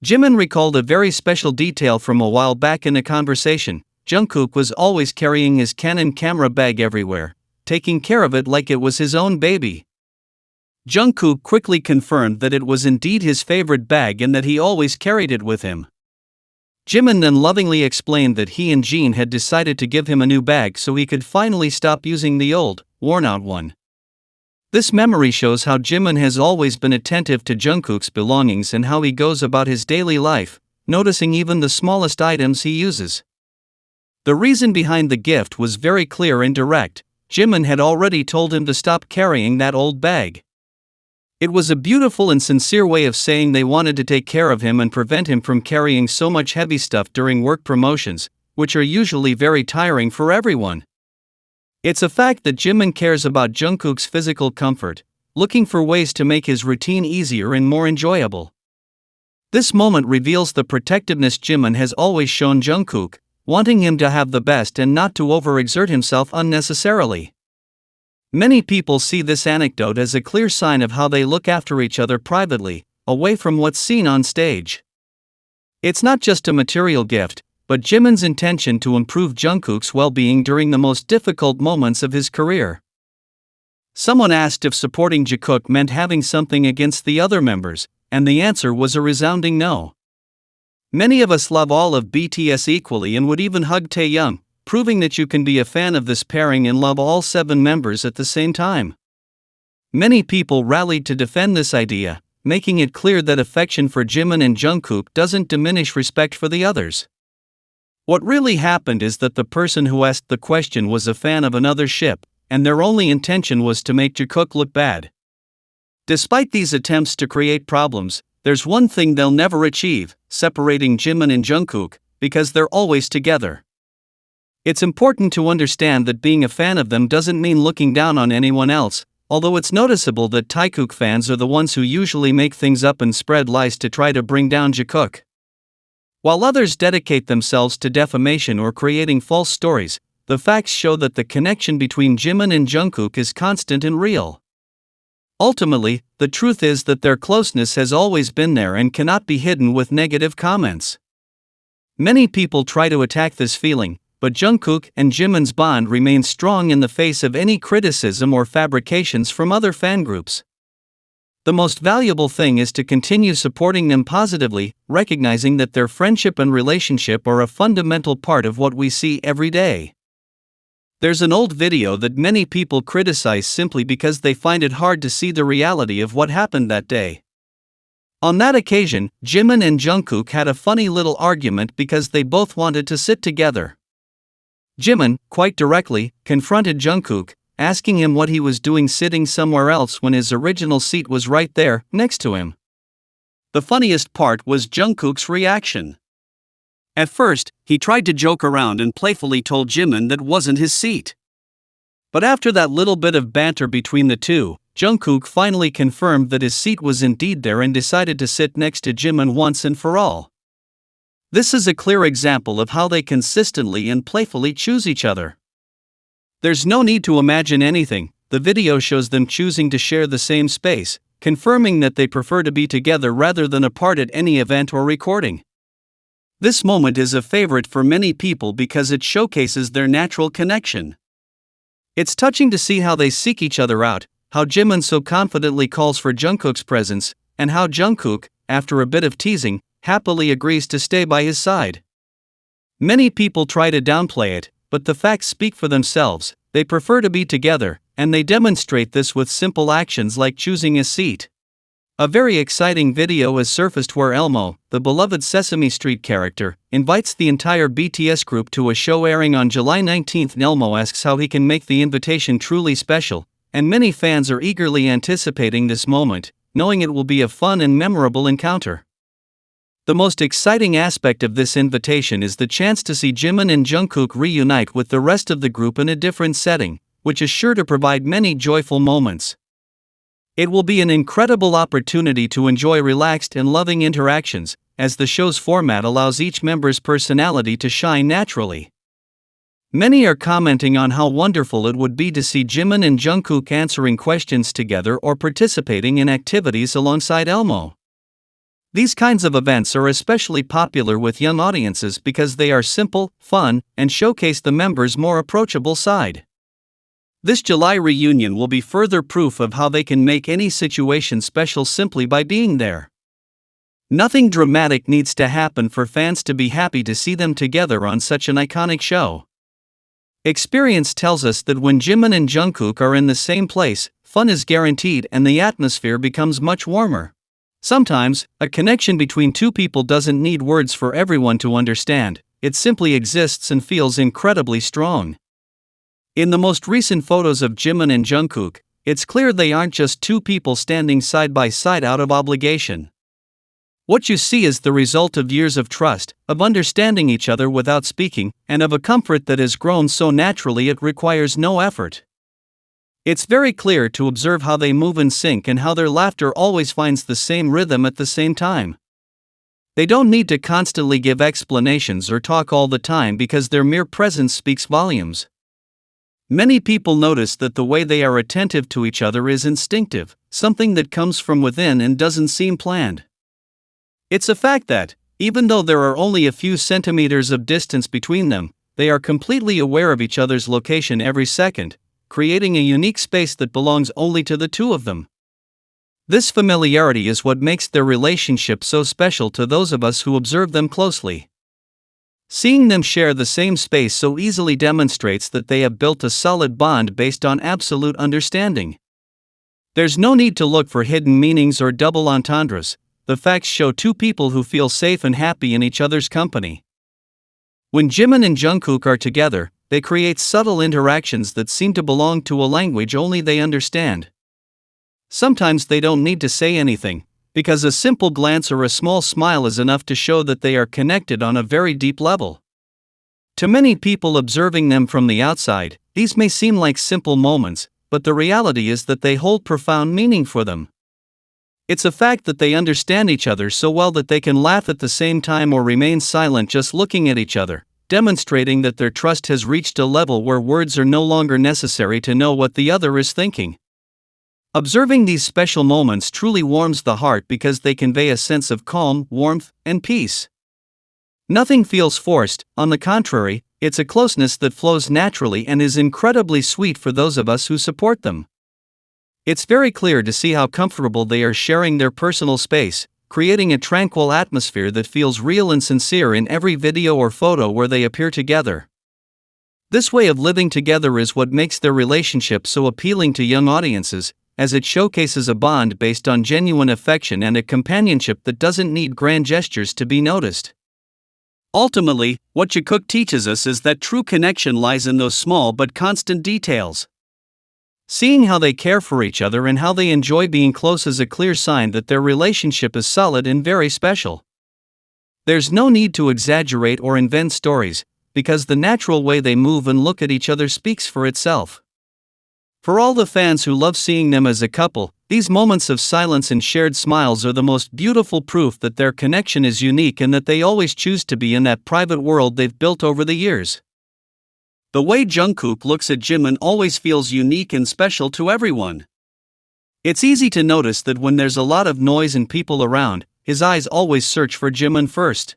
Jimin recalled a very special detail from a while back in a conversation. Jungkook was always carrying his Canon camera bag everywhere, taking care of it like it was his own baby. Jungkook quickly confirmed that it was indeed his favorite bag and that he always carried it with him. Jimin then lovingly explained that he and Jin had decided to give him a new bag so he could finally stop using the old, worn-out one. This memory shows how Jimin has always been attentive to Jungkook's belongings and how he goes about his daily life, noticing even the smallest items he uses. The reason behind the gift was very clear and direct. Jimin had already told him to stop carrying that old bag. It was a beautiful and sincere way of saying they wanted to take care of him and prevent him from carrying so much heavy stuff during work promotions, which are usually very tiring for everyone. It's a fact that Jimin cares about Jungkook's physical comfort, looking for ways to make his routine easier and more enjoyable. This moment reveals the protectiveness Jimin has always shown Jungkook, wanting him to have the best and not to overexert himself unnecessarily. Many people see this anecdote as a clear sign of how they look after each other privately, away from what's seen on stage. It's not just a material gift, but Jimin's intention to improve Jungkook's well-being during the most difficult moments of his career. Someone asked if supporting Jikook meant having something against the other members, and the answer was a resounding no. Many of us love all of BTS equally and would even hug Taehyung, proving that you can be a fan of this pairing and love all 7 members at the same time. Many people rallied to defend this idea, making it clear that affection for Jimin and Jungkook doesn't diminish respect for the others. What really happened is that the person who asked the question was a fan of another ship, and their only intention was to make Jikook look bad. Despite these attempts to create problems, there's one thing they'll never achieve: separating Jimin and Jungkook, because they're always together. It's important to understand that being a fan of them doesn't mean looking down on anyone else, although it's noticeable that Taekook fans are the ones who usually make things up and spread lies to try to bring down Jikook. While others dedicate themselves to defamation or creating false stories, the facts show that the connection between Jimin and Jungkook is constant and real. Ultimately, the truth is that their closeness has always been there and cannot be hidden with negative comments. Many people try to attack this feeling, but Jungkook and Jimin's bond remains strong in the face of any criticism or fabrications from other fan groups. The most valuable thing is to continue supporting them positively, recognizing that their friendship and relationship are a fundamental part of what we see every day. There's an old video that many people criticize simply because they find it hard to see the reality of what happened that day. On that occasion, Jimin and Jungkook had a funny little argument because they both wanted to sit together. Jimin, quite directly, confronted Jungkook, asking him what he was doing sitting somewhere else when his original seat was right there, next to him. The funniest part was Jungkook's reaction. At first, he tried to joke around and playfully told Jimin that wasn't his seat. But after that little bit of banter between the two, Jungkook finally confirmed that his seat was indeed there and decided to sit next to Jimin once and for all. This is a clear example of how they consistently and playfully choose each other. There's no need to imagine anything, the video shows them choosing to share the same space, confirming that they prefer to be together rather than apart at any event or recording. This moment is a favorite for many people because it showcases their natural connection. It's touching to see how they seek each other out, how Jimin so confidently calls for Jungkook's presence, and how Jungkook, after a bit of teasing, happily agrees to stay by his side. Many people try to downplay it, but the facts speak for themselves. They prefer to be together, and they demonstrate this with simple actions like choosing a seat. A very exciting video has surfaced where Elmo, the beloved Sesame Street character, invites the entire BTS group to a show airing on July 19th. Elmo asks how he can make the invitation truly special, and many fans are eagerly anticipating this moment, knowing it will be a fun and memorable encounter. The most exciting aspect of this invitation is the chance to see Jimin and Jungkook reunite with the rest of the group in a different setting, which is sure to provide many joyful moments. It will be an incredible opportunity to enjoy relaxed and loving interactions, as the show's format allows each member's personality to shine naturally. Many are commenting on how wonderful it would be to see Jimin and Jungkook answering questions together or participating in activities alongside Elmo. These kinds of events are especially popular with young audiences because they are simple, fun, and showcase the members' more approachable side. This July reunion will be further proof of how they can make any situation special simply by being there. Nothing dramatic needs to happen for fans to be happy to see them together on such an iconic show. Experience tells us that when Jimin and Jungkook are in the same place, fun is guaranteed and the atmosphere becomes much warmer. Sometimes, a connection between two people doesn't need words for everyone to understand, it simply exists and feels incredibly strong. In the most recent photos of Jimin and Jungkook, it's clear they aren't just two people standing side by side out of obligation. What you see is the result of years of trust, of understanding each other without speaking, and of a comfort that has grown so naturally it requires no effort. It's very clear to observe how they move in sync and how their laughter always finds the same rhythm at the same time. They don't need to constantly give explanations or talk all the time because their mere presence speaks volumes. Many people notice that the way they are attentive to each other is instinctive, something that comes from within and doesn't seem planned. It's a fact that, even though there are only a few centimeters of distance between them, they are completely aware of each other's location every second, creating a unique space that belongs only to the two of them. This familiarity is what makes their relationship so special to those of us who observe them closely. Seeing them share the same space so easily demonstrates that they have built a solid bond based on absolute understanding. There's no need to look for hidden meanings or double entendres. The facts show two people who feel safe and happy in each other's company. When Jimin and Jungkook are together, they create subtle interactions that seem to belong to a language only they understand. Sometimes they don't need to say anything, because a simple glance or a small smile is enough to show that they are connected on a very deep level. To many people observing them from the outside, these may seem like simple moments, but the reality is that they hold profound meaning for them. It's a fact that they understand each other so well that they can laugh at the same time or remain silent just looking at each other, demonstrating that their trust has reached a level where words are no longer necessary to know what the other is thinking. Observing these special moments truly warms the heart because they convey a sense of calm, warmth, and peace. Nothing feels forced, on the contrary, it's a closeness that flows naturally and is incredibly sweet for those of us who support them. It's very clear to see how comfortable they are sharing their personal space, creating a tranquil atmosphere that feels real and sincere in every video or photo where they appear together. This way of living together is what makes their relationship so appealing to young audiences, as it showcases a bond based on genuine affection and a companionship that doesn't need grand gestures to be noticed. Ultimately, what Jikook teaches us is that true connection lies in those small but constant details. Seeing how they care for each other and how they enjoy being close is a clear sign that their relationship is solid and very special. There's no need to exaggerate or invent stories, because the natural way they move and look at each other speaks for itself. For all the fans who love seeing them as a couple, these moments of silence and shared smiles are the most beautiful proof that their connection is unique and that they always choose to be in that private world they've built over the years. The way Jungkook looks at Jimin always feels unique and special to everyone. It's easy to notice that when there's a lot of noise and people around, his eyes always search for Jimin first.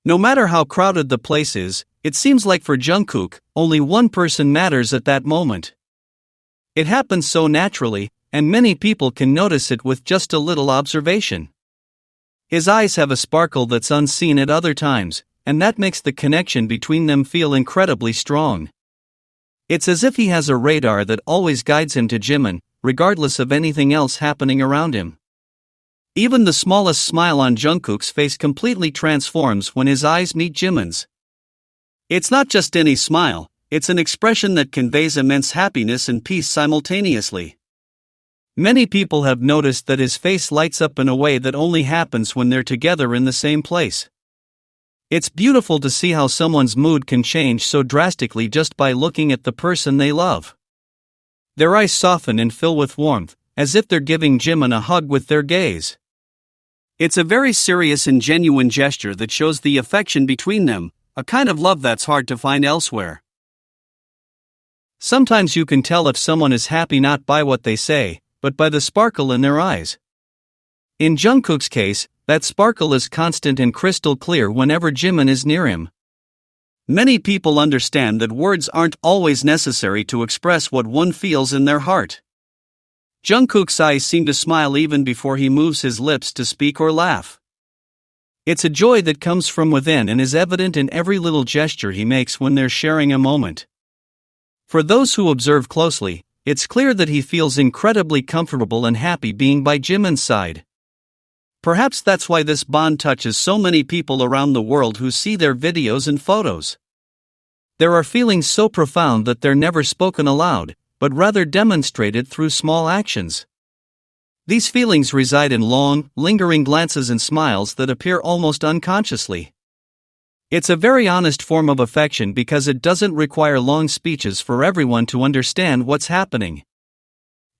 No matter how crowded the place is, it seems like for Jungkook, only one person matters at that moment. It happens so naturally, and many people can notice it with just a little observation. His eyes have a sparkle that's unseen at other times, and that makes the connection between them feel incredibly strong. It's as if he has a radar that always guides him to Jimin, regardless of anything else happening around him. Even the smallest smile on Jungkook's face completely transforms when his eyes meet Jimin's. It's not just any smile, it's an expression that conveys immense happiness and peace simultaneously. Many people have noticed that his face lights up in a way that only happens when they're together in the same place. It's beautiful to see how someone's mood can change so drastically just by looking at the person they love. Their eyes soften and fill with warmth, as if they're giving Jimin a hug with their gaze. It's a very serious and genuine gesture that shows the affection between them, a kind of love that's hard to find elsewhere. Sometimes you can tell if someone is happy not by what they say, but by the sparkle in their eyes. In Jungkook's case, That sparkle is constant and crystal clear whenever Jimin is near him. Many people understand that words aren't always necessary to express what one feels in their heart. Jungkook's eyes seem to smile even before he moves his lips to speak or laugh. It's a joy that comes from within and is evident in every little gesture he makes when they're sharing a moment. For those who observe closely, it's clear that he feels incredibly comfortable and happy being by Jimin's side. Perhaps that's why this bond touches so many people around the world who see their videos and photos. There are feelings so profound that they're never spoken aloud, but rather demonstrated through small actions. These feelings reside in long, lingering glances and smiles that appear almost unconsciously. It's a very honest form of affection because it doesn't require long speeches for everyone to understand what's happening.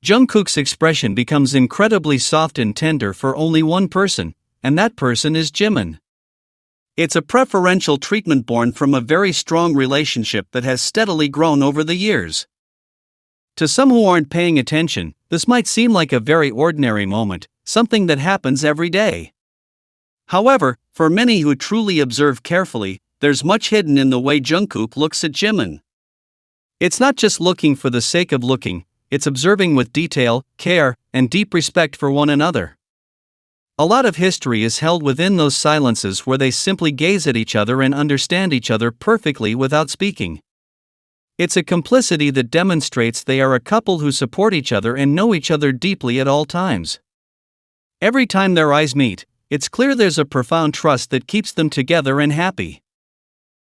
Jungkook's expression becomes incredibly soft and tender for only one person, and that person is Jimin. It's a preferential treatment born from a very strong relationship that has steadily grown over the years. To some who aren't paying attention, this might seem like a very ordinary moment, something that happens every day. However, for many who truly observe carefully, there's much hidden in the way Jungkook looks at Jimin. It's not just looking for the sake of looking, it's observing with detail, care, and deep respect for one another. A lot of history is held within those silences where they simply gaze at each other and understand each other perfectly without speaking. It's a complicity that demonstrates they are a couple who support each other and know each other deeply at all times. Every time their eyes meet, it's clear there's a profound trust that keeps them together and happy.